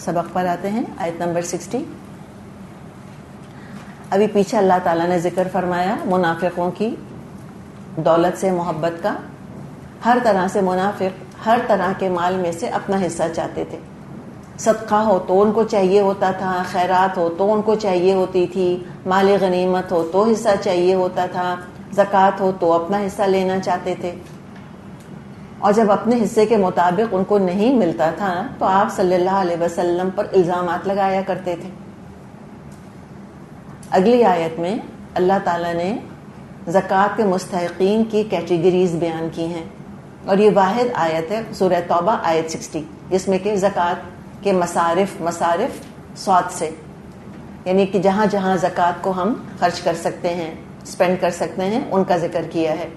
سبق پر آتے ہیں، آیت نمبر 60۔ ابھی پیچھے اللہ تعالیٰ نے ذکر فرمایا منافقوں کی دولت سے محبت کا۔ ہر طرح سے منافق ہر طرح کے مال میں سے اپنا حصہ چاہتے تھے۔ صدقہ ہو تو ان کو چاہیے ہوتا تھا، خیرات ہو تو ان کو چاہیے ہوتی تھی، مال غنیمت ہو تو حصہ چاہیے ہوتا تھا، زکوٰۃ ہو تو اپنا حصہ لینا چاہتے تھے، اور جب اپنے حصے کے مطابق ان کو نہیں ملتا تھا تو آپ صلی اللہ علیہ وسلم پر الزامات لگایا کرتے تھے۔ اگلی آیت میں اللہ تعالیٰ نے زکوٰۃ کے مستحقین کی کیٹیگریز بیان کی ہیں، اور یہ واحد آیت ہے سورہ توبہ آیت 60، جس میں کہ زکوٰۃ کے مصارف صاد سے، یعنی کہ جہاں جہاں زکوٰۃ کو ہم خرچ کر سکتے ہیں، اسپینڈ کر سکتے ہیں، ان کا ذکر کیا ہے۔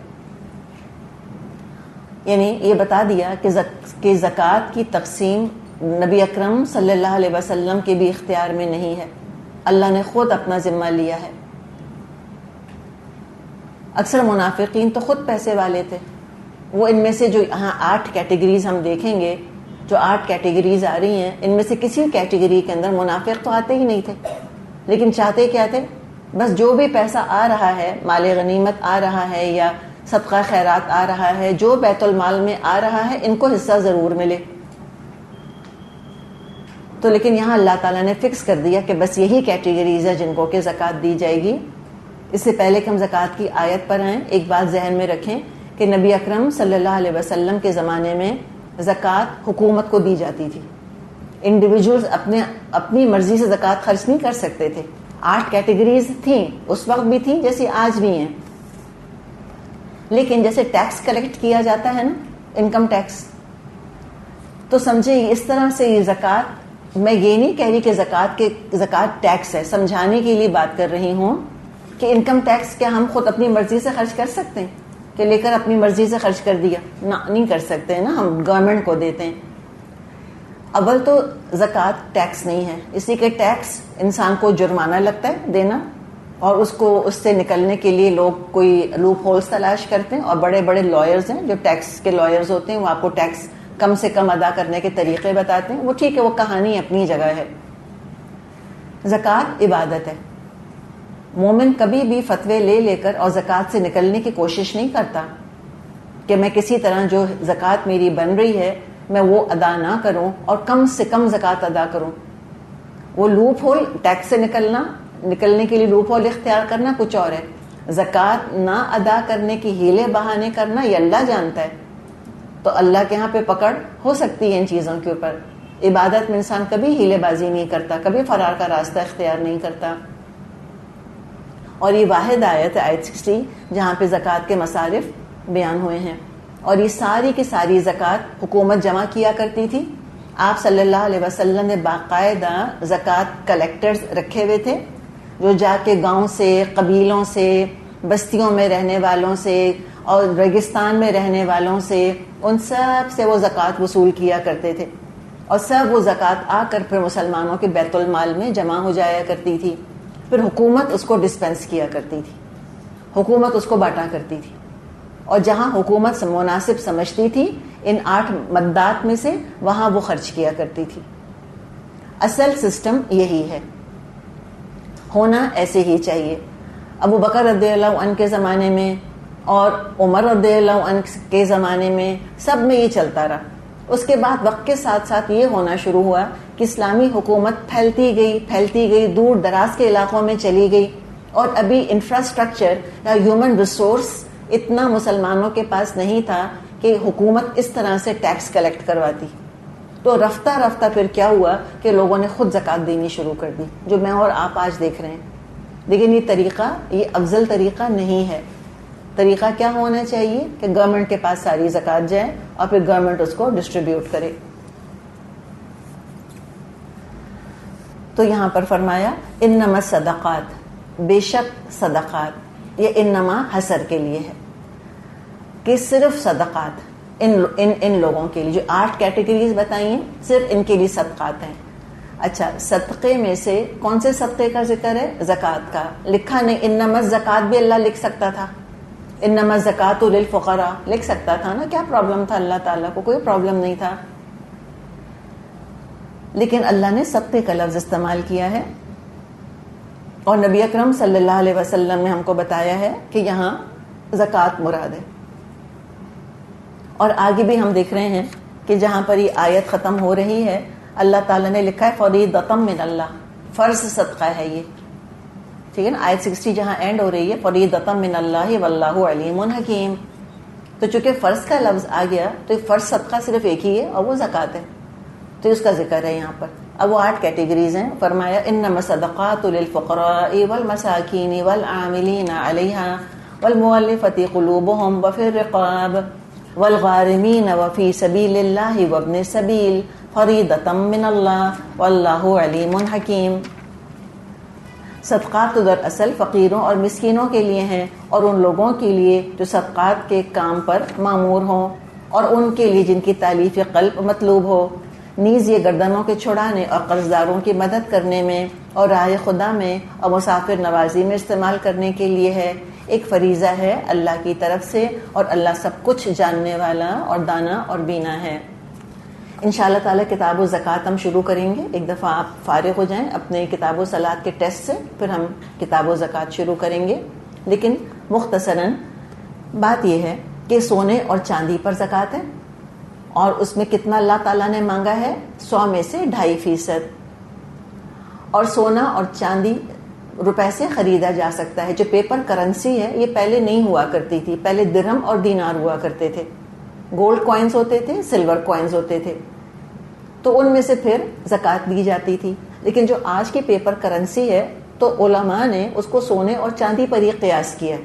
یعنی یہ بتا دیا کہ زکوٰۃ کی تقسیم نبی اکرم صلی اللہ علیہ وسلم کے بھی اختیار میں نہیں ہے، اللہ نے خود اپنا ذمہ لیا ہے۔ اکثر منافقین تو خود پیسے والے تھے، وہ ان میں سے جو یہاں 8 کیٹیگریز ہم دیکھیں گے، جو 8 کیٹیگریز آ رہی ہیں، ان میں سے کسی کیٹیگری کے اندر منافق تو آتے ہی نہیں تھے، لیکن چاہتے کیا تھے؟ بس جو بھی پیسہ آ رہا ہے، مال غنیمت آ رہا ہے یا صدقہ خیرات آ رہا ہے، جو بیت المال میں آ رہا ہے، ان کو حصہ ضرور ملے۔ تو لیکن یہاں اللہ تعالیٰ نے فکس کر دیا کہ بس یہی کیٹیگریز ہے جن کو کہ زکوٰۃ دی جائے گی۔ اس سے پہلے کہ ہم زکوٰۃ کی آیت پر آئیں، ایک بات ذہن میں رکھیں کہ نبی اکرم صلی اللہ علیہ وسلم کے زمانے میں زکوٰۃ حکومت کو دی جاتی تھی، انڈیویجولز اپنی مرضی سے زکوٰۃ خرچ نہیں کر سکتے تھے۔ 8 کیٹیگریز تھیں، اس وقت بھی تھیں جیسے آج بھی ہیں، لیکن جیسے ٹیکس کلیکٹ کیا جاتا ہے نا، انکم ٹیکس، تو سمجھے اس طرح سے یہ زکوٰۃ، میں یہ نہیں کہہ رہی کہ زکوٰۃ ٹیکس ہے، سمجھانے کے لیے بات کر رہی ہوں کہ انکم ٹیکس کیا ہم خود اپنی مرضی سے خرچ کر سکتے ہیں کہ لے کر اپنی مرضی سے خرچ کر دیا؟ نہ، نہیں کر سکتے نا، ہم گورنمنٹ کو دیتے ہیں۔ اول تو زکوٰۃ ٹیکس نہیں ہے، اسی کے ٹیکس انسان کو جرمانہ لگتا ہے دینا، اور اس سے نکلنے کے لیے لوگ کوئی لوپ ہولز تلاش کرتے ہیں، اور بڑے بڑے لائرز ہیں جو ٹیکس کے لائرز ہوتے ہیں، وہ آپ کو ٹیکس کم سے کم ادا کرنے کے طریقے بتاتے ہیں۔ وہ ٹھیک ہے، وہ کہانی اپنی جگہ ہے۔ زکوٰۃ عبادت ہے، مومن کبھی بھی فتوے لے کر اور زکوٰۃ سے نکلنے کی کوشش نہیں کرتا کہ میں کسی طرح جو زکوٰۃ میری بن رہی ہے میں وہ ادا نہ کروں اور کم سے کم زکوٰۃ ادا کروں۔ وہ لوپ ہول، ٹیکس سے نکلنے کے لیے لوپ ہول اختیار کرنا کچھ اور ہے، زکوٰۃ نہ ادا کرنے کی ہیلے بہانے کرنا یہ اللہ جانتا ہے۔ تو اللہ کے ہاں پہ پکڑ ہو سکتی ہے ان چیزوں کے اوپر۔ عبادت میں انسان کبھی ہیلے بازی نہیں کرتا، کبھی فرار کا راستہ اختیار نہیں کرتا۔ اور یہ واحد آیت ہے آیت 60 جہاں پہ زکوٰۃ کے مصارف بیان ہوئے ہیں، اور یہ ساری کی ساری زکوٰۃ حکومت جمع کیا کرتی تھی۔ آپ صلی اللہ علیہ وسلم نے باقاعدہ زکوٰۃ کلیکٹرز رکھے ہوئے تھے، جو جا کے گاؤں سے، قبیلوں سے، بستیوں میں رہنے والوں سے اور ریگستان میں رہنے والوں سے، ان سب سے وہ زکوٰۃ وصول کیا کرتے تھے، اور سب وہ زکوٰۃ آ کر پھر مسلمانوں کے بیت المال میں جمع ہو جایا کرتی تھی۔ پھر حکومت اس کو ڈسپینس کیا کرتی تھی، حکومت اس کو بانٹا کرتی تھی، اور جہاں حکومت مناسب سمجھتی تھی ان 8 مدات میں سے وہاں وہ خرچ کیا کرتی تھی۔ اصل سسٹم یہی ہے، ہونا ایسے ہی چاہیے۔ ابو بکر رضی اللہ عنہ کے زمانے میں اور عمر رضی اللہ عنہ کے زمانے میں سب میں یہ چلتا رہا۔ اس کے بعد وقت کے ساتھ ساتھ یہ ہونا شروع ہوا کہ اسلامی حکومت پھیلتی گئی، دور دراز کے علاقوں میں چلی گئی، اور ابھی انفراسٹرکچر یا ہیومن ریسورس اتنا مسلمانوں کے پاس نہیں تھا کہ حکومت اس طرح سے ٹیکس کلیکٹ کرواتی۔ تو رفتہ رفتہ پھر کیا ہوا کہ لوگوں نے خود زکوٰۃ دینی شروع کر دی، جو میں اور آپ آج دیکھ رہے ہیں۔ لیکن یہ طریقہ، یہ افضل طریقہ نہیں ہے۔ طریقہ کیا ہونا چاہیے کہ گورنمنٹ کے پاس ساری زکوٰۃ جائے اور پھر گورنمنٹ اس کو ڈسٹریبیوٹ کرے۔ تو یہاں پر فرمایا انما الصدقات، بے شک صدقات، یہ انما حصر کے لیے ہے کہ صرف صدقات ان لوگوں کے لیے جو 8 کیٹیگریز بتائی ہیں، صرف ان کے لیے صدقات ہیں۔ اچھا، صدقے میں سے کون سے صدقے کا ذکر ہے؟ زکوٰۃ کا لکھا نہیں۔ انما الزکوٰۃ بھی اللہ لکھ سکتا تھا، انما الزکوٰۃ للفقراء لکھ سکتا تھا نا، کیا پرابلم تھا؟ اللہ تعالیٰ کو کوئی پرابلم نہیں تھا۔ لیکن اللہ نے صدقے کا لفظ استعمال کیا ہے، اور نبی اکرم صلی اللہ علیہ وسلم نے ہم کو بتایا ہے کہ یہاں زکوٰۃ مراد ہے. اور آگے بھی ہم دیکھ رہے ہیں کہ جہاں پر یہ آیت ختم ہو رہی ہے اللہ تعالیٰ نے لکھا ہے فریضۃ من اللہ، فرض صدقہ ہے یہ، ٹھیک ہے نا. آیت 60 جہاں اینڈ ہو رہی ہے فریضۃ من اللہ واللہ علیم حکیم، تو چونکہ فرض کا لفظ آ گیا تو فرض صدقہ صرف ایک ہی ہے اور وہ زکوٰۃ ہے، تو اس کا ذکر ہے یہاں پر. اب وہ 8 کیٹیگریز ہیں. فرمایا انما الصدقات للفقراء والمساکین والعاملین علیہا والمؤلفۃ قلوبهم وفی الرقاب والغارمین وفی سبیل اللہ وابن السبیل فریضۃ من اللہ واللہ علیم حکیم. صدقات تو دراصل فقیروں اور مسکینوں کے لیے ہیں، اور ان لوگوں کے لیے جو صدقات کے کام پر معمور ہوں، اور ان کے لیے جن کی تالیف قلب مطلوب ہو. نیز یہ گردنوں کے چھڑانے اور قرض داروں کی مدد کرنے میں اور راہ خدا میں اور مسافر نوازی میں استعمال کرنے کے لیے ہے. ایک فریضہ ہے اللہ کی طرف سے، اور اللہ سب کچھ جاننے والا اور دانا اور بینا ہے. انشاءاللہ تعالی کتاب و زکوٰۃ ہم شروع کریں گے. ایک دفعہ آپ فارغ ہو جائیں اپنے کتاب و صلات کے ٹیسٹ سے، پھر ہم کتاب و زکوٰۃ شروع کریں گے. لیکن مختصراً بات یہ ہے کہ سونے اور چاندی پر زکوٰۃ ہے، اور اس میں کتنا اللہ تعالیٰ نے مانگا ہے 100 میں سے 2.5%. اور سونا اور چاندی روپے سے خریدا جا سکتا ہے. جو پیپر کرنسی ہے یہ پہلے نہیں ہوا کرتی تھی، پہلے درہم اور دینار ہوا کرتے تھے. گولڈ کوائنز ہوتے تھے، سلور کوائنز ہوتے تھے، تو ان میں سے پھر زکوٰۃ دی جاتی تھی. لیکن جو آج کی پیپر کرنسی ہے تو علماء نے اس کو سونے اور چاندی پر ہی قیاس کیا.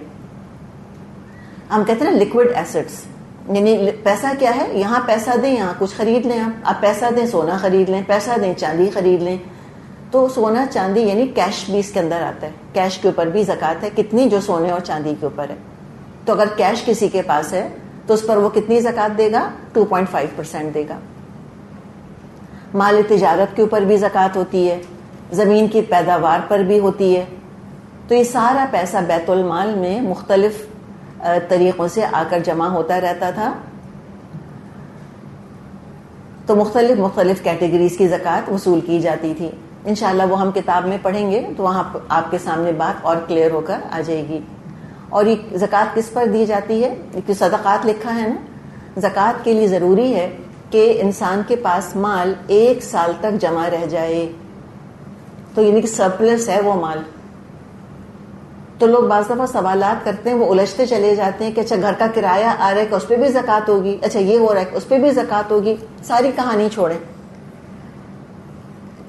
ہم کہتے ہیں نا لیکوڈ ایسٹس، یعنی پیسہ کیا ہے، یہاں پیسہ دیں یہاں کچھ خرید لیں، آپ پیسہ دیں سونا خرید لیں، پیسہ دیں چاندی خرید لیں. تو سونا چاندی یعنی کیش بھی اس کے اندر آتا ہے. کیش کے اوپر بھی زکوٰۃ ہے، کتنی جو سونے اور چاندی کے اوپر ہے. تو اگر کیش کسی کے پاس ہے تو اس پر وہ کتنی زکوٰۃ دے گا، 2.5% دے گا. مال تجارت کے اوپر بھی زکوٰۃ ہوتی ہے، زمین کی پیداوار پر بھی ہوتی ہے. تو یہ سارا پیسہ بیت المال میں مختلف طریقوں سے آ کر جمع ہوتا رہتا تھا. تو مختلف کیٹیگریز کی زکوٰۃ وصول کی جاتی تھی. انشاءاللہ وہ ہم کتاب میں پڑھیں گے تو وہاں آپ کے سامنے بات اور کلیئر ہو کر آ جائے گی. اور یہ زکوٰۃ کس پر دی جاتی ہے، کہ صدقات لکھا ہے نا. زکوٰۃ کے لیے ضروری ہے کہ انسان کے پاس مال 1 سال تک جمع رہ جائے، تو یعنی کہ سرپلس ہے وہ مال. تو لوگ بعض دفعہ سوالات کرتے ہیں، وہ الجھتے چلے جاتے ہیں کہ اچھا گھر کا کرایہ آ رہا ہے کہ اس پہ بھی زکوٰۃ ہوگی، اچھا یہ ہو رہا ہے کہ اس پہ بھی زکوٰۃ ہوگی. ساری کہانی چھوڑیں.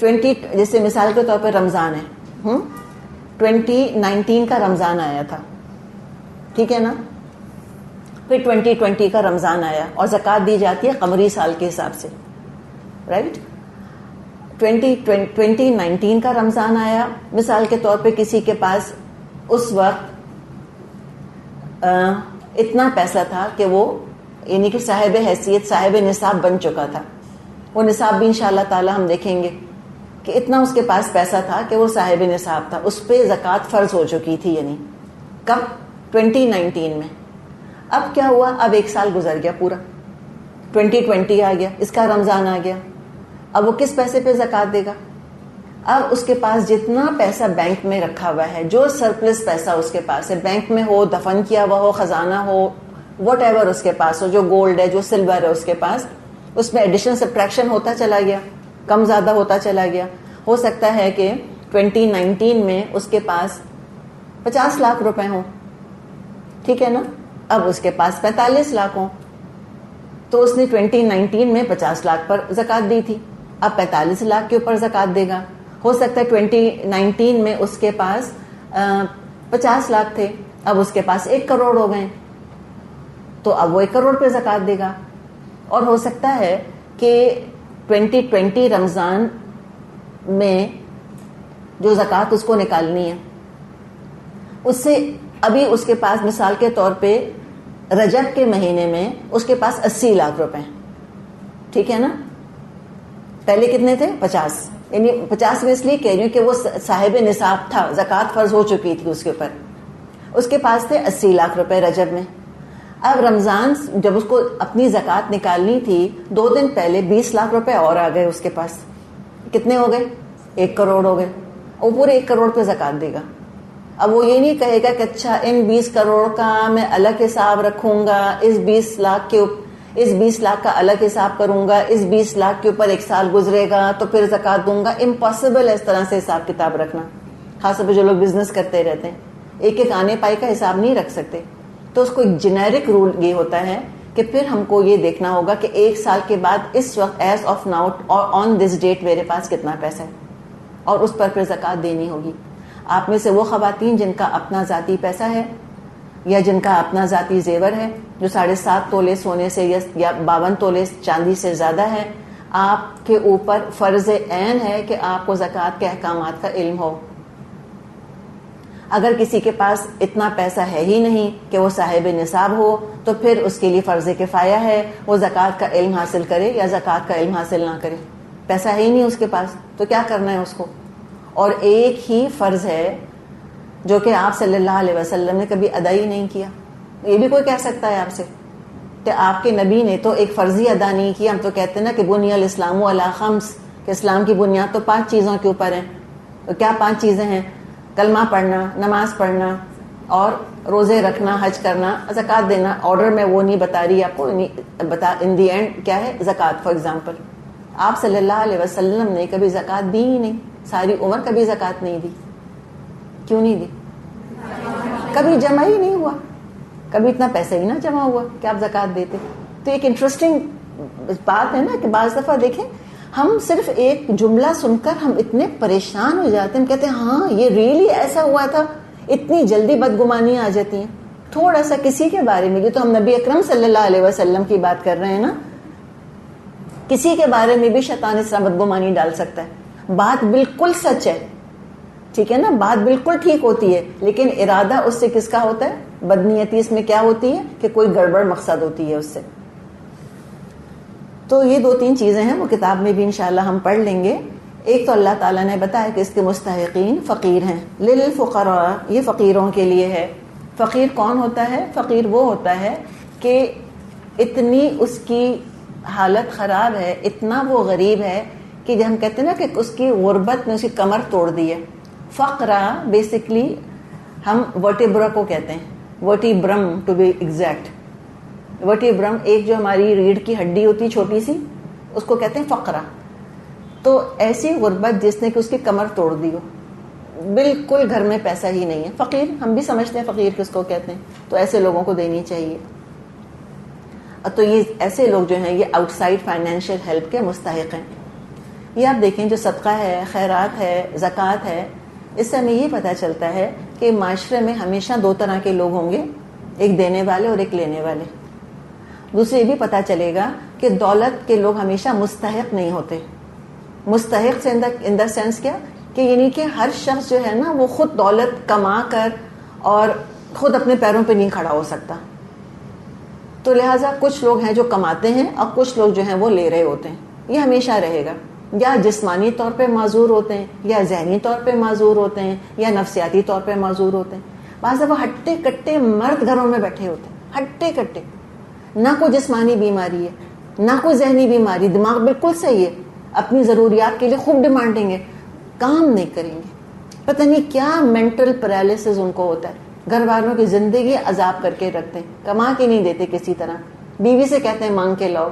جیسے مثال کے طور پہ رمضان ہے، 2019 کا رمضان آیا تھا، ٹھیک ہے نا. پھر 2020 کا رمضان آیا اور زکوٰۃ دی جاتی ہے قمری سال کے حساب سے، رائٹ. 2019 کا رمضان آیا، مثال کے طور پہ کسی کے پاس اس وقت اتنا پیسہ تھا کہ وہ یعنی کہ صاحب حیثیت صاحب نصاب بن چکا تھا. وہ نصاب بھی انشاءاللہ تعالی ہم دیکھیں گے کہ اتنا اس کے پاس پیسہ تھا کہ وہ صاحب نصاب تھا، اس پہ زکوٰۃ فرض ہو چکی تھی. یعنی کب، 2019 میں. اب کیا ہوا، اب 1 سال گزر گیا پورا، 2020 آ گیا، اس کا رمضان آ گیا. اب وہ کس پیسے پہ زکوٰۃ دے گا؟ اب اس کے پاس جتنا پیسہ بینک میں رکھا ہوا ہے، جو سرپلس پیسہ اس کے پاس ہے، بینک میں ہو، دفن کیا ہوا ہو، خزانہ ہو، واٹ ایور اس کے پاس ہو، جو گولڈ ہے، جو سلور ہے اس کے پاس، اس میں ایڈیشن سبٹریکشن ہوتا چلا گیا، کم زیادہ ہوتا چلا گیا. ہو سکتا ہے کہ 2019 میں اس کے پاس 50 لاکھ روپے ہوں، ٹھیک ہے نا. اب اس کے پاس 45 لاکھ ہوں، تو اس نے 2019 میں 50 لاکھ پر زکوٰۃ دی تھی، اب 45 لاکھ کے اوپر زکوٰۃ دے گا. ہو سکتا ہے 2019 میں اس کے پاس 50 لاکھ تھے، اب اس کے پاس 1 کروڑ ہو گئے، تو اب وہ 1 کروڑ پہ زکوٰۃ دے گا. اور ہو سکتا ہے کہ 2020 رمضان میں جو زکوٰۃ اس کو نکالنی ہے، اس سے ابھی اس کے پاس مثال کے طور پہ رجب کے مہینے میں اس کے پاس 80 لاکھ روپے، ٹھیک ہے نا. پہلے کتنے تھے؟ 50. یعنی 50 میں اس لیے کہہ رہی ہوں کہ وہ صاحب نصاب تھا، زکوٰۃ فرض ہو چکی تھی اس کے اوپر. اس کے پاس تھے 80 لاکھ روپے رجب میں. اب رمضان جب اس کو اپنی زکوٰۃ نکالنی تھی، 2 دن پہلے 20 لاکھ روپے اور آ گئے اس کے پاس. کتنے ہو گئے؟ 1 کروڑ ہو گئے. وہ پورے 1 کروڑ پہ زکوٰۃ دے گا. اب وہ یہ نہیں کہے گا کہ اچھا ان 20 کروڑ کا میں الگ حساب رکھوں گا, اس 20 لاکھ کا الگ حساب کروں گا, اس 20 لاکھ کے اوپر 1 سال گزرے گا تو پھر زکوٰۃ دوں گا. امپاسبل ہے اس طرح سے حساب کتاب رکھنا, خاص طور پہ جو لوگ بزنس کرتے رہتے ہیں, ایک آنے پائی کا حساب نہیں رکھ سکتے. تو اس کو ایک جنیرک رول یہ ہوتا ہے کہ پھر ہم کو یہ دیکھنا ہوگا کہ 1 سال کے بعد اس وقت ایز آف ناؤ اور آن دس ڈیٹ میرے پاس کتنا پیسہ ہے, اور اس پر پھر زکوٰۃ دینی ہوگی. آپ میں سے وہ خواتین جن کا اپنا ذاتی پیسہ ہے یا جن کا اپنا ذاتی زیور ہے جو 7.5 تولے سونے سے یا 52 تولے چاندی سے زیادہ ہے, آپ کے اوپر فرض عین ہے کہ آپ کو زکوٰۃ کے احکامات کا علم ہو. اگر کسی کے پاس اتنا پیسہ ہے ہی نہیں کہ وہ صاحب نصاب ہو تو پھر اس کے لیے فرض کفایہ ہے وہ زکوٰۃ کا علم حاصل کرے یا زکوٰۃ کا علم حاصل نہ کرے. پیسہ ہے ہی نہیں اس کے پاس تو کیا کرنا ہے اس کو. اور ایک ہی فرض ہے جو کہ آپ صلی اللہ علیہ وسلم نے کبھی ادا ہی نہیں کیا. یہ بھی کوئی کہہ سکتا ہے آپ سے کہ آپ کے نبی نے تو ایک فرض ہی ادا نہیں کیا. ہم تو کہتے ہیں نا کہ بنی الاسلام علی 5, کہ اسلام کی بنیاد تو 5 چیزوں کے اوپر ہے. تو کیا 5 چیزیں ہیں؟ کلمہ پڑھنا, نماز پڑھنا, اور روزے رکھنا, حج کرنا, زکوٰۃ دینا. آرڈر میں وہ نہیں بتا رہی آپ کو, ان دی اینڈ کیا ہے زکوٰۃ. فار ایگزامپل آپ صلی اللہ علیہ وسلم نے کبھی زکوٰۃ دی ہی نہیں, ساری عمر کبھی زکوٰۃ نہیں دی. کیوں نہیں دی؟ کبھی جمع ہی نہیں ہوا, کبھی اتنا پیسہ ہی نہ جمع ہوا کہ آپ زکوٰۃ دیتے. تو ایک انٹرسٹنگ بات ہے نا کہ بعض دفعہ دیکھیں ہم صرف ایک جملہ سن کر ہم اتنے پریشان ہو جاتے ہیں, ہم کہتے ہیں ہاں یہ ریئلی ایسا ہوا تھا. اتنی جلدی بدگمانیاں آ جاتی ہیں. تھوڑا سا کسی کے بارے میں, یہ تو ہم نبی اکرم صلی اللہ علیہ وسلم کی بات کر رہے ہیں نا, کسی کے بارے میں بھی شیطان اس طرح بدگمانی ڈال سکتا ہے. بات بالکل سچ ہے, ٹھیک ہے نا, بات بالکل ٹھیک ہوتی ہے, لیکن ارادہ اس سے کس کا ہوتا ہے؟ بدنیتی اس میں کیا ہوتی ہے کہ کوئی گڑبڑ مقصد ہوتی ہے اس سے. تو یہ 2-3 چیزیں ہیں, وہ کتاب میں بھی انشاءاللہ ہم پڑھ لیں گے. ایک تو اللہ تعالیٰ نے بتایا کہ اس کے مستحقین فقیر ہیں. للفقراء, یہ فقیروں کے لیے ہے. فقیر کون ہوتا ہے؟ فقیر وہ ہوتا ہے کہ اتنی اس کی حالت خراب ہے, اتنا وہ غریب ہے کہ جب ہم کہتے ہیں نا کہ اس کی غربت نے اس کی کمر توڑ دی ہے. فقرہ بیسکلی ہم ورٹیبرا کو کہتے ہیں, ورٹیبرم ٹو بی ایگزیکٹ. ورٹیبرم ایک جو ہماری ریڑھ کی ہڈی ہوتی ہے چھوٹی سی, اس کو کہتے ہیں فقرہ. تو ایسی غربت جس نے کہ اس کی کمر توڑ دی ہو, بالکل گھر میں پیسہ ہی نہیں ہے. فقیر ہم بھی سمجھتے ہیں فقیر کس کو کہتے ہیں, تو ایسے لوگوں کو دینی چاہیے. تو یہ ایسے لوگ جو ہیں یہ آؤٹ سائڈ فائنینشیل ہیلپ کے مستحق ہیں. یہ آپ دیکھیں جو صدقہ ہے, خیرات ہے, زکوٰۃ ہے, اس سے ہمیں یہ پتہ چلتا ہے کہ معاشرے میں ہمیشہ 2 طرح کے لوگ ہوں گے, ایک دینے والے اور ایک لینے والے. دوسرے یہ بھی پتہ چلے گا کہ دولت کے لوگ ہمیشہ مستحق نہیں ہوتے. مستحق سے ان دا سینس کیا کہ یعنی کہ ہر شخص جو ہے نا وہ خود دولت کما کر اور خود اپنے پیروں پہ نہیں کھڑا ہو سکتا. تو لہٰذا کچھ لوگ ہیں جو کماتے ہیں اور کچھ لوگ جو ہیں وہ لے رہے ہوتے ہیں. یہ ہمیشہ رہے گا, یا جسمانی طور پہ معذور ہوتے ہیں, یا ذہنی طور پہ معذور ہوتے ہیں, یا نفسیاتی طور پہ معذور ہوتے ہیں. بعض دفعہ ہٹے کٹے مرد گھروں میں بیٹھے ہوتے ہیں, ہٹے کٹے, نہ کوئی جسمانی بیماری ہے نہ کوئی ذہنی بیماری, دماغ بالکل صحیح ہے, اپنی ضروریات کے لیے خوب ڈیمانڈنگ ہے, کام نہیں کریں گے, پتہ نہیں کیا مینٹل پیرالسس ان کو ہوتا ہے. گھر والوں کی زندگی عذاب کر کے رکھتے ہیں, کما کے نہیں دیتے کسی طرح, بیوی سے کہتے ہیں مانگ کے لاؤ,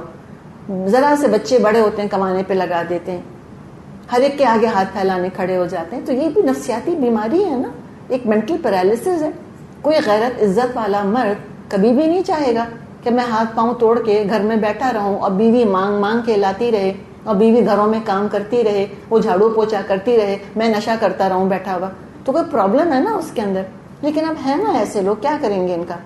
ذرا سے بچے بڑے ہوتے ہیں کمانے پہ لگا دیتے ہیں, ہر ایک کے آگے ہاتھ پھیلانے کھڑے ہو جاتے ہیں. تو یہ بھی نفسیاتی بیماری ہے نا, ایک مینٹل پیرالسس ہے. کوئی غیرت عزت والا مرد کبھی بھی نہیں چاہے گا کہ میں ہاتھ پاؤں توڑ کے گھر میں بیٹھا رہوں اور بیوی مانگ مانگ کے لاتی رہے, اور بیوی گھروں میں کام کرتی رہے, وہ جھاڑو پوچھا کرتی رہے, میں نشہ کرتا رہوں بیٹھا ہوا. تو کوئی پرابلم ہے نا اس کے اندر. لیکن اب ہے نا ایسے لوگ, کیا کریں گے ان کا,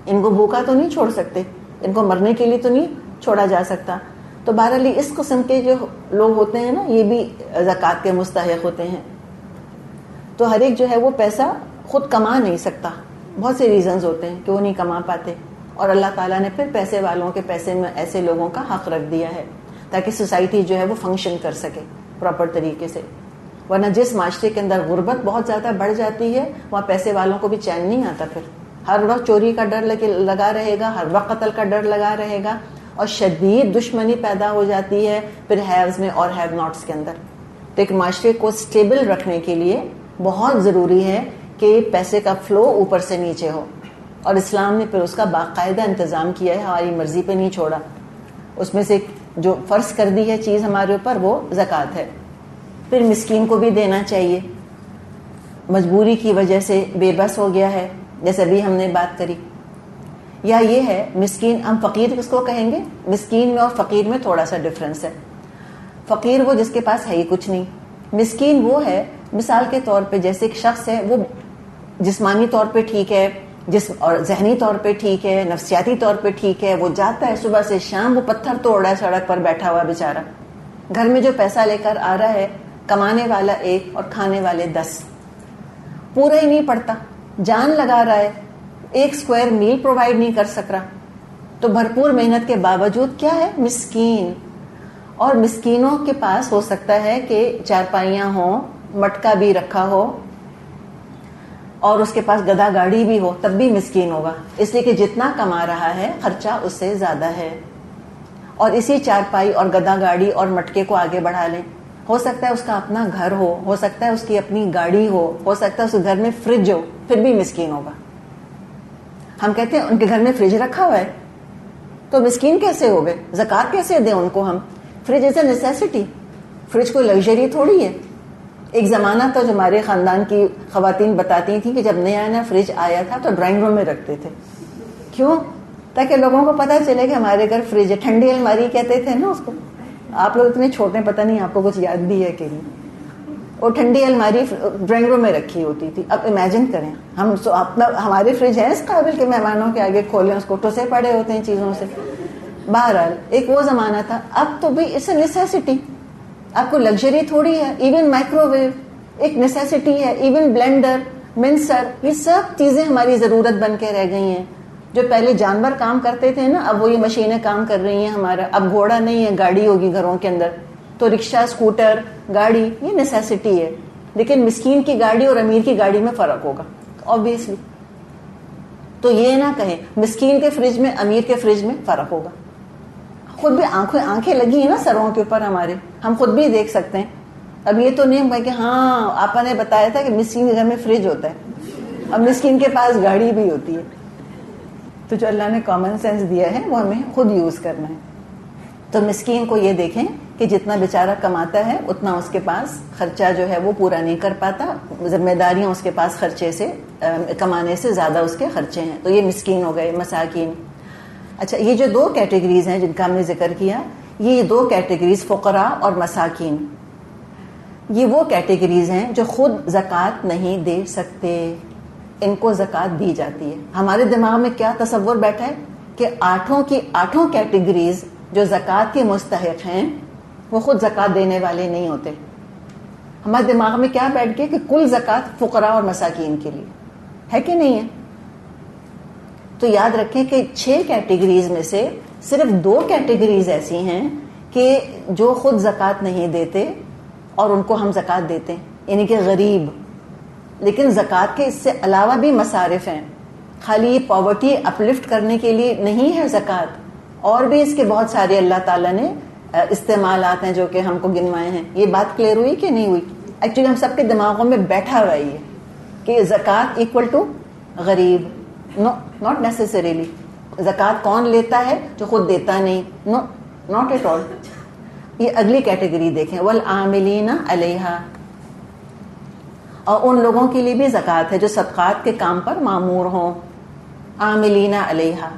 ان کو بھوکا تو نہیں چھوڑ سکتے, ان کو مرنے کے لیے تو نہیں چھوڑا جا سکتا. تو بہرحال اس قسم کے جو لوگ ہوتے ہیں نا یہ بھی زکوٰۃ کے مستحق ہوتے ہیں. تو ہر ایک جو ہے وہ پیسہ خود کما نہیں سکتا, بہت سے ریزنز ہوتے ہیں کہ وہ نہیں کما پاتے, اور اللہ تعالیٰ نے پھر پیسے والوں کے پیسے میں ایسے لوگوں کا حق رکھ دیا ہے تاکہ سوسائٹی جو ہے وہ فنکشن کر سکے پراپر طریقے سے. ورنہ جس معاشرے کے اندر غربت بہت زیادہ بڑھ جاتی ہے وہاں پیسے والوں کو بھی چین نہیں آتا. پھر ہر وقت چوری کا ڈر لگا رہے گا, ہر وقت قتل کا ڈر لگا رہے گا, اور شدید دشمنی پیدا ہو جاتی ہے پھر ہیوز میں اور ہیو ناٹس کے اندر. تو ایک معاشرے کو سٹیبل رکھنے کے لیے بہت ضروری ہے کہ پیسے کا فلو اوپر سے نیچے ہو, اور اسلام نے پھر اس کا باقاعدہ انتظام کیا ہے, ہماری مرضی پہ نہیں چھوڑا. اس میں سے جو فرض کر دی ہے چیز ہمارے اوپر وہ زکوٰۃ ہے. پھر مسکین کو بھی دینا چاہیے, مجبوری کی وجہ سے بے بس ہو گیا ہے جیسے ابھی ہم نے بات کری. یا یہ ہے مسکین, ہم فقیر کس کو کہیں گے؟ مسکین میں اور فقیر میں تھوڑا سا ڈفرنس ہے. فقیر وہ جس کے پاس ہے ہی کچھ نہیں. مسکین وہ ہے مثال کے طور پہ جیسے ایک شخص ہے وہ جسمانی طور پہ ٹھیک ہے, اور ذہنی طور پہ ٹھیک ہے, نفسیاتی طور پہ ٹھیک ہے, وہ جاتا ہے صبح سے شام, وہ پتھر توڑ رہا ہے سڑک پر بیٹھا ہوا بیچارہ. گھر میں جو پیسہ لے کر آ رہا ہے کمانے والا 1 اور کھانے والے 10, پورا ہی نہیں پڑتا, جان لگا رہا ہے, 1 اسکوائر میل پرووائڈ نہیں کر سک رہا. تو بھرپور محنت کے باوجود کیا ہے؟ مسکین. اور مسکینوں کے پاس ہو سکتا ہے کہ چارپائیاں ہوں, مٹکا بھی رکھا ہو, اور اس کے پاس گدھا گاڑی بھی ہو, تب بھی مسکین ہوگا, اس لیے کہ جتنا کما رہا ہے خرچہ اس سے زیادہ ہے. اور اسی چارپائی اور گدھا گاڑی اور مٹکے کو آگے بڑھا لیں. ہو سکتا ہے اس کا اپنا گھر ہو سکتا ہے اس کی اپنی گاڑی ہو سکتا ہے اس کے گھر میں فریج ہو, پھر بھی مسکین ہوگا. ہم کہتے ہیں ان کے گھر میں فریج رکھا ہوا ہے تو مسکین کیسے ہو گئے؟ زکوٰۃ کیسے دیں ان کو ہم؟ Fridge is a necessity, fridge کوئی لگژری تھوڑی ہے. ایک زمانہ تھا جو ہمارے خاندان کی خواتین بتاتی تھیں کہ جب نیا فریج آیا تھا تو ڈرائنگ روم میں رکھتے تھے. کیوں؟ تاکہ لوگوں کو پتہ چلے کہ ہمارے گھر فریج ہے. ٹھنڈی الماری کہتے تھے نا اس کو. آپ لوگ اتنے چھوٹے, پتہ نہیں آپ کو کچھ یاد بھی ہے کہ نہیں. وہ ٹھنڈی الماری ڈرائنگ روم میں رکھی ہوتی تھی. اب امیجن کریں ہم ہمارے فریج ہے اس قابل کہ مہمانوں کے آگے کھولیں, اس کو ٹسے پڑے ہوتے ہیں چیزوں سے. بہرحال ایک وہ زمانہ تھا. اب تو بھی اٹس اے نیسیسٹی. آپ کو لگژری تھوڑی ہے, ایون مائکرو ویو ایک نیسیسٹی ہے, ایون بلینڈر, منسر, یہ سب چیزیں ہماری ضرورت بن کے رہ گئی ہیں. جو پہلے جانور کام کرتے تھے نا, اب وہ یہ مشینیں کام کر رہی ہیں ہمارا. اب گھوڑا نہیں ہے, گاڑی ہوگی گھروں کے اندر, تو رکشہ, اسکوٹر, گاڑی, یہ نیسیسٹی ہے. لیکن مسکین کی گاڑی اور امیر کی گاڑی میں فرق ہوگا obviously. تو یہ نہ کہیں مسکین کے فریج میں امیر کے فریج میں فرق ہوگا. خود بھی آنکھیں لگی ہیں نا سروں کے اوپر ہمارے, ہم خود بھی دیکھ سکتے ہیں. اب یہ تو نہیں کہ ہاں آپ نے بتایا تھا کہ مسکین کے گھر میں فریج ہوتا ہے, اب مسکین کے پاس گاڑی بھی ہوتی ہے. تو جو اللہ نے کامن سینس دیا ہے وہ ہمیں خود یوز کرنا ہے. تو مسکین کو یہ دیکھیں کہ جتنا بیچارہ کماتا ہے اتنا اس کے پاس خرچہ جو ہے وہ پورا نہیں کر پاتا, ذمہ داریاں اس کے پاس خرچے سے کمانے سے زیادہ اس کے خرچے ہیں. تو یہ مسکین ہو گئے, مساکین. اچھا, یہ جو 2 کیٹیگریز ہیں جن کا ہم نے ذکر کیا, یہ 2 کیٹیگریز فقراء اور مساکین, یہ وہ کیٹیگریز ہیں جو خود زکوٰۃ نہیں دے سکتے, ان کو زکوٰۃ دی جاتی ہے. ہمارے دماغ میں کیا تصور بیٹھا ہے کہ 8 کیٹیگریز جو زکوٰۃ کے مستحق ہیں وہ خود زکوٰۃ دینے والے نہیں ہوتے. ہمارے دماغ میں کیا بیٹھ گیا کہ کل زکوٰۃ فقراء اور مساکین کے لیے ہے کہ نہیں ہے. تو یاد رکھیں کہ 6 کیٹیگریز میں سے صرف 2 کیٹیگریز ایسی ہیں کہ جو خود زکوٰۃ نہیں دیتے اور ان کو ہم زکوٰۃ دیتے ہیں, یعنی کہ غریب. لیکن زکوٰۃ کے اس سے علاوہ بھی مصارف ہیں, خالی پاورٹی اپلفٹ کرنے کے لیے نہیں ہے زکوٰۃ, اور بھی اس کے بہت سارے اللہ تعالیٰ نے استعمالات ہیں جو کہ ہم کو گنوائے ہیں. یہ بات کلیئر ہوئی کہ نہیں ہوئی؟ ایکچولی ہم سب کے دماغوں میں بیٹھا ہوا ہی ہے کہ زکوٰۃ ایکول ٹو غریب. نو, ناٹ نیسیسریلی. زکوٰۃ کون لیتا ہے؟ جو خود دیتا نہیں. نو, ناٹ ایٹ آل. یہ اگلی کیٹیگری دیکھیں, والعاملین علیہا, اور ان لوگوں کے لیے بھی زکوٰۃ ہے جو صدقات کے کام پر مامور ہوں. عاملین علیہا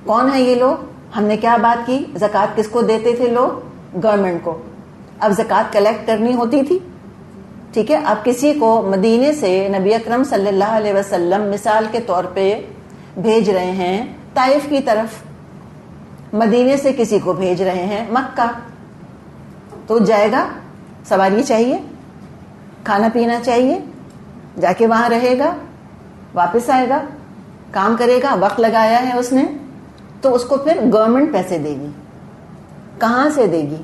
کون ہے یہ لوگ؟ ہم نے کیا بات کی, زکوٰۃ کس کو دیتے تھے لوگ؟ گورنمنٹ کو. اب زکوٰۃ کلیکٹ کرنی ہوتی تھی, ٹھیک ہے. اب کسی کو مدینے سے نبی اکرم صلی اللہ علیہ وسلم مثال کے طور پہ بھیج رہے ہیں طائف کی طرف, مدینے سے کسی کو بھیج رہے ہیں مکہ, تو جائے گا, سواری چاہیے, کھانا پینا چاہیے, جا کے وہاں رہے گا, واپس آئے گا, کام کرے گا, وقت لگایا ہے اس نے, تو اس کو پھر گورنمنٹ پیسے دے گی. کہاں سے دے گی؟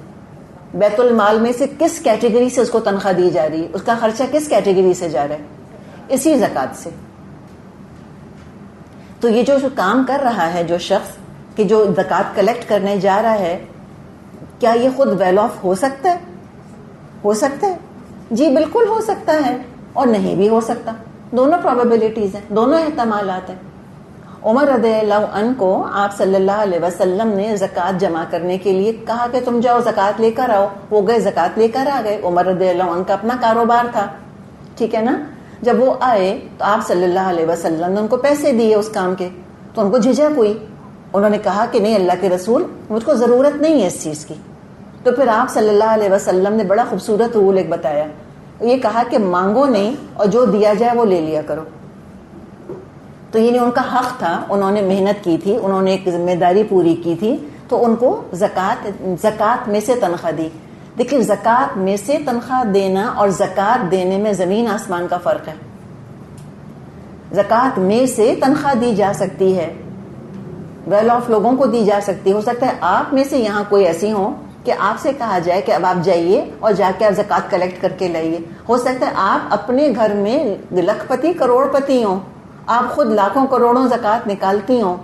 بیت المال میں سے کس کیٹیگری سے اس کو تنخواہ دی جا رہی ہے, اس کا خرچہ کس کیٹیگری سے جا رہا ہے؟ اسی زکوٰۃ سے. تو یہ جو کام کر رہا ہے جو شخص, کہ جو زکوٰۃ کلیکٹ کرنے جا رہا ہے کیا یہ خود ویل آف ہو سکتا ہے؟ ہو سکتا ہے؟ جی بالکل ہو سکتا ہے، اور نہیں بھی ہو سکتا. دونوں پروبیبلٹیز ہیں، دونوں احتمالات ہیں. عمر رضی اللہ عنہ کو آپ صلی اللہ علیہ وسلم نے زکوٰۃ جمع کرنے کے لیے کہا کہ تم جاؤ زکوٰۃ لے کر آؤ. وہ گئے زکوٰۃ لے کر آ گئے. عمر رضی اللہ عنہ کا اپنا کاروبار تھا، ٹھیک ہے نا. جب وہ آئے تو آپ صلی اللہ علیہ وسلم نے ان کو پیسے دیے اس کام کے، تو ان کو جھجک ہوئی. انہوں نے کہا کہ نہیں اللہ کے رسول، مجھ کو ضرورت نہیں ہے اس چیز کی. تو پھر آپ صلی اللہ علیہ وسلم نے بڑا خوبصورت رول ایک بتایا. یہ کہا کہ مانگو نہیں اور جو دیا جائے وہ لے لیا کرو. تو یہ ان کا حق تھا، انہوں نے محنت کی تھی، انہوں نے ایک ذمہ داری پوری کی تھی، تو ان کو زکوٰۃ میں سے تنخواہ دی. دیکھیے زکوٰۃ میں سے تنخواہ دینا اور زکوٰۃ دینے میں زمین آسمان کا فرق ہے. زکوٰۃ میں سے تنخواہ دی جا سکتی ہے، ویل آف لوگوں کو دی جا سکتی ہے. ہو سکتا ہے آپ میں سے یہاں کوئی ایسی ہوں کہ آپ سے کہا جائے کہ اب آپ جائیے اور جا کے آپ زکوٰۃ کلیکٹ کر کے لائیے. ہو سکتا ہے آپ اپنے گھر میں لکھ پتی کروڑ پتی ہوں، آپ خود لاکھوں کروڑوں زکوٰۃ نکالتی ہوں،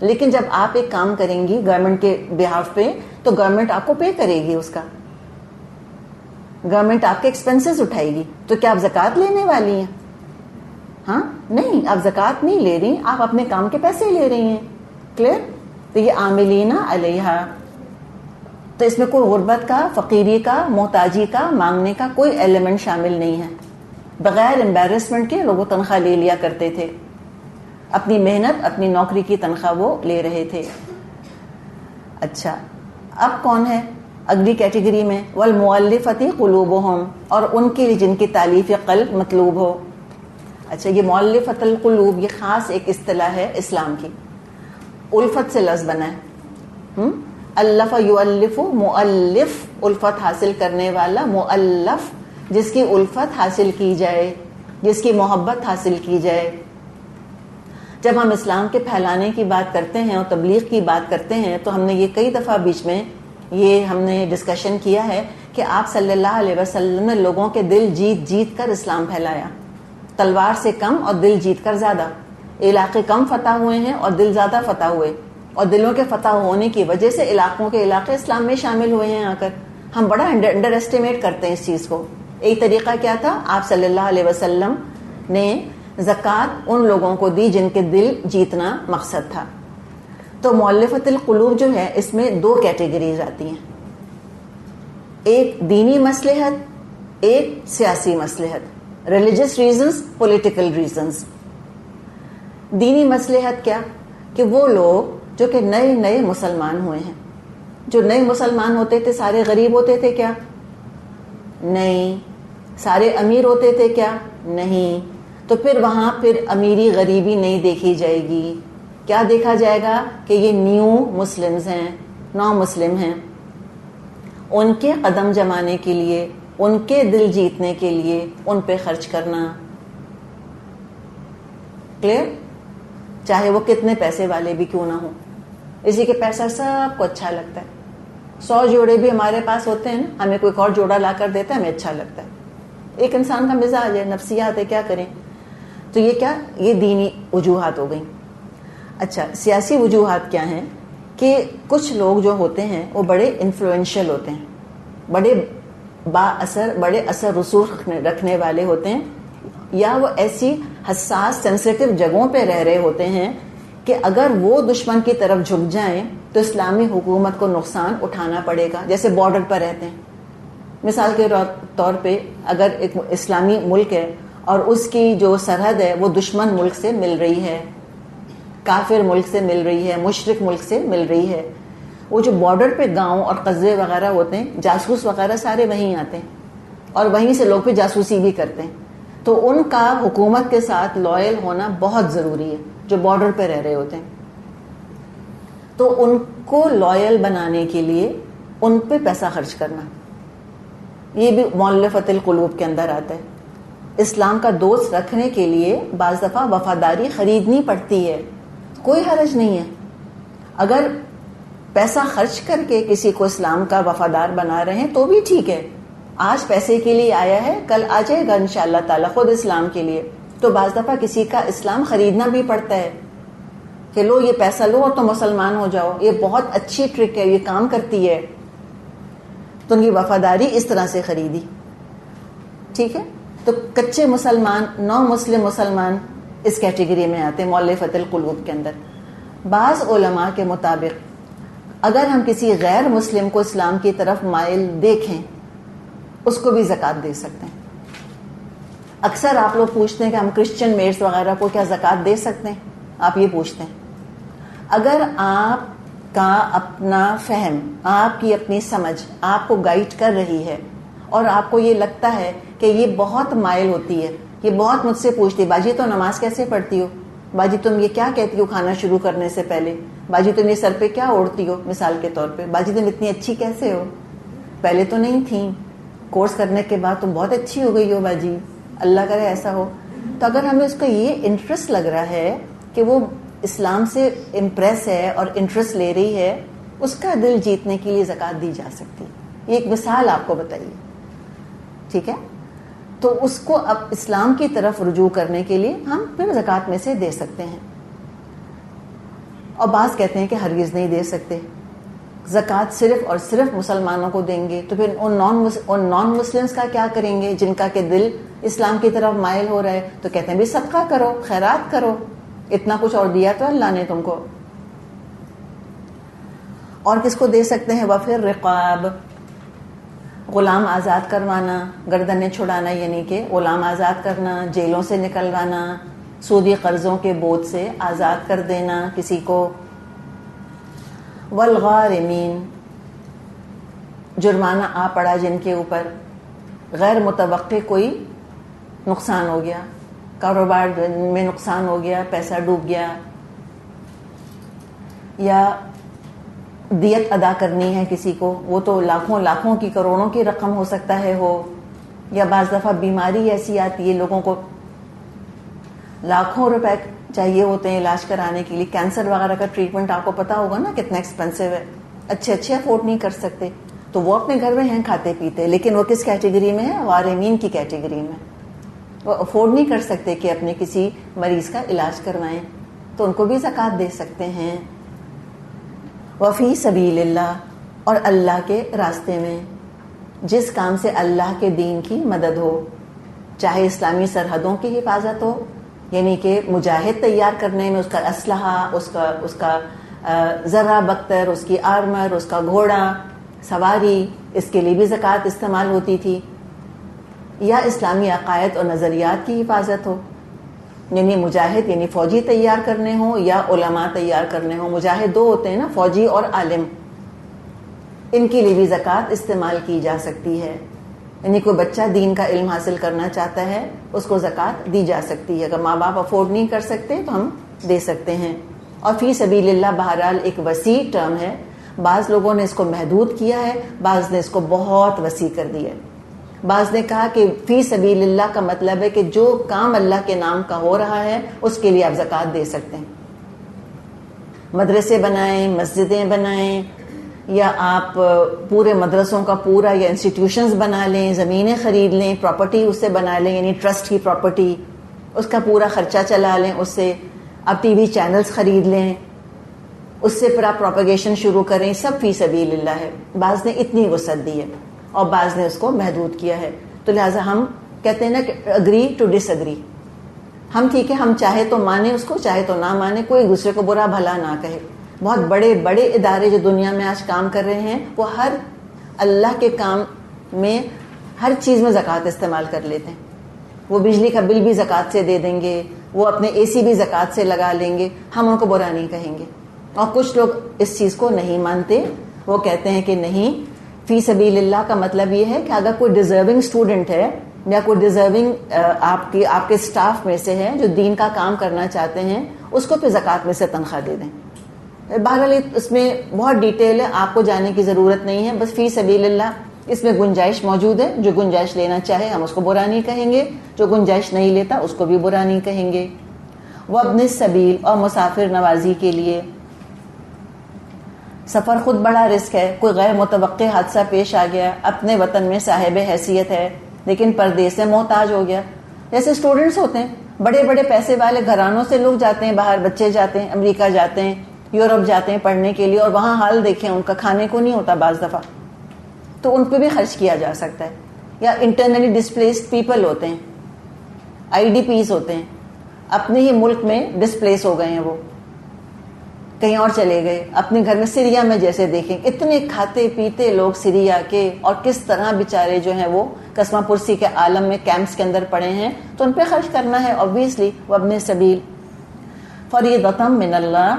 لیکن جب آپ ایک کام کریں گی گورنمنٹ کے بہاف پہ تو گورنمنٹ آپ کو پے کرے گی، اس کا گورنمنٹ آپ کے ایکسپینسز اٹھائے گی. تو کیا آپ زکوٰۃ لینے والی ہیں؟ ہاں نہیں، آپ زکوٰۃ نہیں لے رہی، آپ اپنے کام کے پیسے لے رہی ہیں. کلیئر؟ تو یہ عاملین علیہا، تو اس میں کوئی غربت کا، فقیری کا، محتاجی کا، مانگنے کا کوئی ایلیمنٹ شامل نہیں ہے. بغیر امبیرسمنٹ کے لوگ تنخواہ لے لیا کرتے تھے، اپنی محنت اپنی نوکری کی تنخواہ وہ لے رہے تھے. اچھا اب کون ہے اگلی کیٹیگری میں؟ والمؤلفۃ قلوبہم، اور ان کے جن کی تالیف قلب مطلوب ہو. اچھا یہ مؤلفۃ القلوب یہ خاص ایک اصطلاح ہے اسلام کی. الفت سے لفظ بنا ہے، الف یؤلف، مؤلف الفت حاصل کرنے والا، مؤلف جس کی الفت حاصل کی جائے، جس کی محبت حاصل کی جائے. جب ہم اسلام کے پھیلانے کی بات کرتے ہیں اور تبلیغ کی بات کرتے ہیں تو ہم نے یہ کئی دفعہ بیچ میں یہ ہم نے ڈسکشن کیا ہے کہ آپ صلی اللہ علیہ وسلم نے لوگوں کے دل جیت جیت کر اسلام پھیلایا. تلوار سے کم اور دل جیت کر زیادہ. علاقے کم فتح ہوئے ہیں اور دل زیادہ فتح ہوئے، اور دلوں کے فتح ہونے کی وجہ سے علاقوں کے علاقے اسلام میں شامل ہوئے ہیں. آ کر ہم بڑا انڈر ایسٹیمیٹ کرتے ہیں اس چیز کو. ایک طریقہ کیا تھا؟ آپ صلی اللہ علیہ وسلم نے زکوٰۃ ان لوگوں کو دی جن کے دل جیتنا مقصد تھا. تو مؤلفۃ القلوب جو ہے اس میں دو کیٹیگریز آتی ہیں، ایک دینی مصلحت، ایک سیاسی مصلحت، ریلیجس ریزنز، پولیٹیکل ریزنز. دینی مصلحت کیا؟ کہ وہ لوگ جو کہ نئے نئے مسلمان ہوئے ہیں. جو نئے مسلمان ہوتے تھے سارے غریب ہوتے تھے کیا؟ نہیں. سارے امیر ہوتے تھے کیا؟ نہیں. تو پھر وہاں پھر امیری غریبی نہیں دیکھی جائے گی. کیا دیکھا جائے گا؟ کہ یہ نیو مسلمز ہیں، نو مسلم ہیں، ان کے قدم جمانے کے لیے، ان کے دل جیتنے کے لیے ان پہ خرچ کرنا. کلیئر؟ چاہے وہ کتنے پیسے والے بھی کیوں نہ ہوں. اسی کے پیسہ سب کو اچھا لگتا ہے. 100 جوڑے بھی ہمارے پاس ہوتے ہیں نا، ہمیں کوئی اور جوڑا لا کر دیتا ہے، ہمیں اچھا لگتا ہے. ایک انسان کا مزاج ہے، نفسیات ہے، کیا کریں. تو یہ کیا؟ یہ دینی وجوہات ہو گئیں. اچھا سیاسی وجوہات کیا ہیں؟ کہ کچھ لوگ جو ہوتے ہیں وہ بڑے انفلوئنشل ہوتے ہیں، بڑے با اثر، بڑے اثر رسوخ رکھنے والے ہوتے ہیں، یا وہ ایسی حساس سینسیٹیو جگہوں پہ رہ رہے ہوتے ہیں کہ اگر وہ دشمن کی طرف جھک جائیں تو اسلامی حکومت کو نقصان اٹھانا پڑے گا. جیسے بارڈر پر رہتے ہیں، مثال کے طور پہ اگر ایک اسلامی ملک ہے اور اس کی جو سرحد ہے وہ دشمن ملک سے مل رہی ہے، کافر ملک سے مل رہی ہے، مشرک ملک سے مل رہی ہے، وہ جو بارڈر پہ گاؤں اور قصبے وغیرہ ہوتے ہیں، جاسوس وغیرہ سارے وہیں آتے ہیں اور وہیں سے لوگ بھی جاسوسی بھی کرتے ہیں. تو ان کا حکومت کے ساتھ لائل ہونا بہت ضروری ہے جو بارڈر پہ رہ رہے ہوتے ہیں. تو ان کو لائل بنانے کے لیے ان پہ پیسہ خرچ کرنا، یہ بھی مؤلفۃ القلوب کے اندر آتا ہے. اسلام کا دوست رکھنے کے لیے بعض دفعہ وفاداری خریدنی پڑتی ہے، کوئی حرج نہیں ہے. اگر پیسہ خرچ کر کے کسی کو اسلام کا وفادار بنا رہے ہیں تو بھی ٹھیک ہے. آج پیسے کے لیے آیا ہے، کل آ جائے گا انشاءاللہ تعالی خود اسلام کے لیے. تو بعض دفعہ کسی کا اسلام خریدنا بھی پڑتا ہے. کہ لو یہ پیسہ لو اور تم مسلمان ہو جاؤ. یہ بہت اچھی ٹرک ہے, یہ کام کرتی ہے. تو ان کی وفاداری اس طرح سے خریدی. ٹھیک ہے, تو کچے مسلمان, نو مسلم مسلمان اس کیٹیگری میں آتے ہیں مؤلفۃ القلوب کے اندر. بعض علماء کے مطابق اگر ہم کسی غیر مسلم کو اسلام کی طرف مائل دیکھیں اس کو بھی زکوٰۃ دے سکتے ہیں. اکثر آپ لوگ پوچھتے ہیں کہ ہم کرسچن میڈس وغیرہ کو کیا زکوٰۃ دے سکتے ہیں, آپ یہ پوچھتے ہیں. اگر آپ کا اپنا فہم, آپ کی اپنی سمجھ آپ کو گائیڈ کر رہی ہے اور آپ کو یہ لگتا ہے کہ یہ بہت مائل ہوتی ہے, یہ بہت مجھ سے پوچھتی, باجی تو نماز کیسے پڑھتی ہو, باجی تم یہ کیا کہتی ہو کھانا شروع کرنے سے پہلے, باجی تم یہ سر پہ کیا اوڑھتی ہو, مثال کے طور پہ, باجی تم اتنی اچھی کیسے ہو, پہلے تو نہیں تھیں, کورس کرنے کے بعد تم بہت اچھی ہو گئی ہو باجی, اللہ کرے ایسا ہو. تو اگر ہمیں اس کا یہ انٹرسٹ لگ رہا ہے کہ وہ اسلام سے امپریس ہے اور انٹرسٹ لے رہی ہے, اس کا دل جیتنے کے لیے زکوٰۃ دی جا سکتی. یہ ایک مثال آپ کو بتائیے. ٹھیک ہے, تو اس کو اب اسلام کی طرف رجوع کرنے کے لیے ہم پھر زکوٰۃ میں سے دے سکتے ہیں. اور بعض کہتے ہیں کہ ہرگز نہیں دے سکتے, زکوٰۃ صرف اور صرف مسلمانوں کو دیں گے. تو پھر ان نان مسلمس کا کیا کریں گے جن کا کہ دل اسلام کی طرف مائل ہو رہا ہے؟ تو کہتے ہیں بھی صدقہ کرو, خیرات کرو, اتنا کچھ اور دیا تو اللہ نے تم کو. اور کس کو دے سکتے ہیں؟ وفر رقاب, غلام آزاد کروانا, گردنیں چھڑانا, یعنی کہ غلام آزاد کرنا, جیلوں سے نکلوانا, سودی قرضوں کے بوجھ سے آزاد کر دینا کسی کو. والغارمین, جرمانہ آ پڑا جن کے اوپر, غیر متوقع کوئی نقصان ہو گیا, کاروبار میں نقصان ہو گیا, پیسہ ڈوب گیا, یا دیت ادا کرنی ہے کسی کو, وہ تو لاکھوں کی کروڑوں کی رقم ہو سکتا ہے ہو, یا بعض دفعہ بیماری ایسی آتی ہے لوگوں کو لاکھوں روپے چاہیے ہوتے ہیں علاج کرانے کے لیے. کینسر وغیرہ کا ٹریٹمنٹ آپ کو پتا ہوگا نا کتنا ایکسپینسو ہے, اچھے افورڈ نہیں کر سکتے. تو وہ اپنے گھر میں ہیں کھاتے پیتے, لیکن وہ کس کیٹیگری میں ہے؟ غارمین کی کیٹیگری میں. وہ افورڈ نہیں کر سکتے کہ اپنے کسی مریض کا علاج کروائیں, تو ان کو بھی زکوٰۃ دے سکتے ہیں. وفی سبیل اللہ, اور اللہ کے راستے میں, جس کام سے اللہ کے دین کی مدد ہو, چاہے اسلامی سرحدوں کی حفاظت ہو, یعنی کہ مجاہد تیار کرنے میں اس کا اسلحہ, اس کا ذرہ بختر, اس کی آرمر, اس کا گھوڑا سواری, اس کے لیے بھی زکوٰۃ استعمال ہوتی تھی. یا اسلامی عقائد اور نظریات کی حفاظت ہو, یعنی مجاہد یعنی فوجی تیار کرنے ہوں یا علماء تیار کرنے ہوں. مجاہد دو ہوتے ہیں نا, فوجی اور عالم, ان کے لیے بھی زکوٰۃ استعمال کی جا سکتی ہے. یعنی کوئی بچہ دین کا علم حاصل کرنا چاہتا ہے, اس کو زکوٰۃ دی جا سکتی ہے. اگر ماں باپ افورڈ نہیں کر سکتے تو ہم دے سکتے ہیں. اور فی سبیل اللہ بہرحال ایک وسیع ٹرم ہے. بعض لوگوں نے اس کو محدود کیا ہے, بعض نے اس کو بہت وسیع کر دیا ہے. بعض نے کہا کہ فی سبیل اللہ کا مطلب ہے کہ جو کام اللہ کے نام کا ہو رہا ہے اس کے لیے آپ زکوٰۃ دے سکتے ہیں. مدرسے بنائیں, مسجدیں بنائیں, یا آپ پورے مدرسوں کا پورا یا انسٹیٹیوشنز بنا لیں, زمینیں خرید لیں, پراپرٹی اس سے بنا لیں, یعنی ٹرسٹ کی پراپرٹی, اس کا پورا خرچہ چلا لیں, اس سے آپ ٹی وی چینلز خرید لیں, اس سے پھر آپ پروپیگیشن شروع کریں, سب فی سبیل اللہ ہے. بعض نے اتنی وسعت دی ہے اور بعض نے اس کو محدود کیا ہے. تو لہٰذا ہم کہتے ہیں نا کہ اگری ٹو ڈس اگری. ہم ٹھیک ہے, ہم چاہے تو مانیں اس کو, چاہے تو نہ مانیں, کوئی دوسرے کو برا بھلا نہ کہے. بہت بڑے بڑے ادارے جو دنیا میں آج کام کر رہے ہیں وہ ہر اللہ کے کام میں ہر چیز میں زکوٰۃ استعمال کر لیتے ہیں. وہ بجلی کا بل بھی زکوٰۃ سے دے دیں گے, وہ اپنے اے سی بھی زکوٰۃ سے لگا لیں گے, ہم ان کو برا نہیں کہیں گے. اور کچھ لوگ اس چیز کو نہیں مانتے, وہ کہتے ہیں کہ نہیں, فی سبیل اللہ کا مطلب یہ ہے کہ اگر کوئی ڈیزرونگ اسٹوڈنٹ ہے یا کوئی ڈیزرونگ آپ کے اسٹاف میں سے ہے جو دین کا کام کرنا چاہتے ہیں, اس کو پھر زکوٰۃ میں سے تنخواہ دے دیں. بہرحال اس میں بہت ڈیٹیل ہے, آپ کو جانے کی ضرورت نہیں ہے. بس فی سبیل اللہ اس میں گنجائش موجود ہے. جو گنجائش لینا چاہے ہم اس کو برا نہیں کہیں گے, جو گنجائش نہیں لیتا اس کو بھی برا نہیں کہیں گے. وابن السبیل, اور مسافر نوازی کے لیے. سفر خود بڑا رسک ہے. کوئی غیر متوقع حادثہ پیش آ گیا, اپنے وطن میں صاحب حیثیت ہے لیکن پردیس میں محتاج ہو گیا. جیسے اسٹوڈنٹس ہوتے ہیں, بڑے بڑے پیسے والے گھرانوں سے لوگ جاتے ہیں باہر، بچے جاتے ہیں امریکہ جاتے ہیں، یورپ جاتے ہیں پڑھنے کے لیے، اور وہاں حال دیکھیں ان کا کھانے کو نہیں ہوتا بعض دفعہ، تو ان پہ بھی خرچ کیا جا سکتا ہے. یا انٹرنلی ڈسپلیسڈ پیپل ہوتے ہیں، آئی ڈی پیز ہوتے ہیں، اپنے ہی ملک میں ڈسپلیس ہو گئے ہیں، وہ کہیں اور چلے گئے اپنے گھر میں. سیریا میں جیسے دیکھیں اتنے کھاتے پیتے لوگ سیریا کے، اور کس طرح بیچارے جو ہیں وہ قسمہ پرسی کے عالم میں کیمپس کے اندر پڑے ہیں، تو ان پہ خرچ کرنا ہے obviously. وابن سبیل فریضۃ من اللہ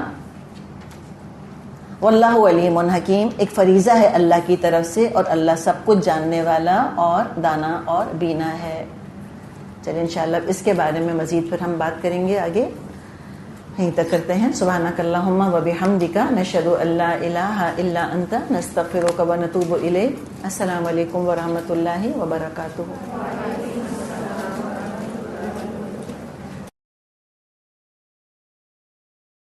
واللہ علیم حکیم، ایک فریضہ ہے اللہ کی طرف سے، اور اللہ سب کچھ جاننے والا اور دانا اور بینا ہے. چلیں انشاءاللہ اس کے بارے میں مزید پھر ہم بات کریں گے آگے. یہیں تک کرتے ہیں. سبحانک اللہم و بحمدک، نشہد ان لا الہ الا انت، نستغفرک و نتوب الیک. السلام علیکم ورحمۃ اللہ وبرکاتہ.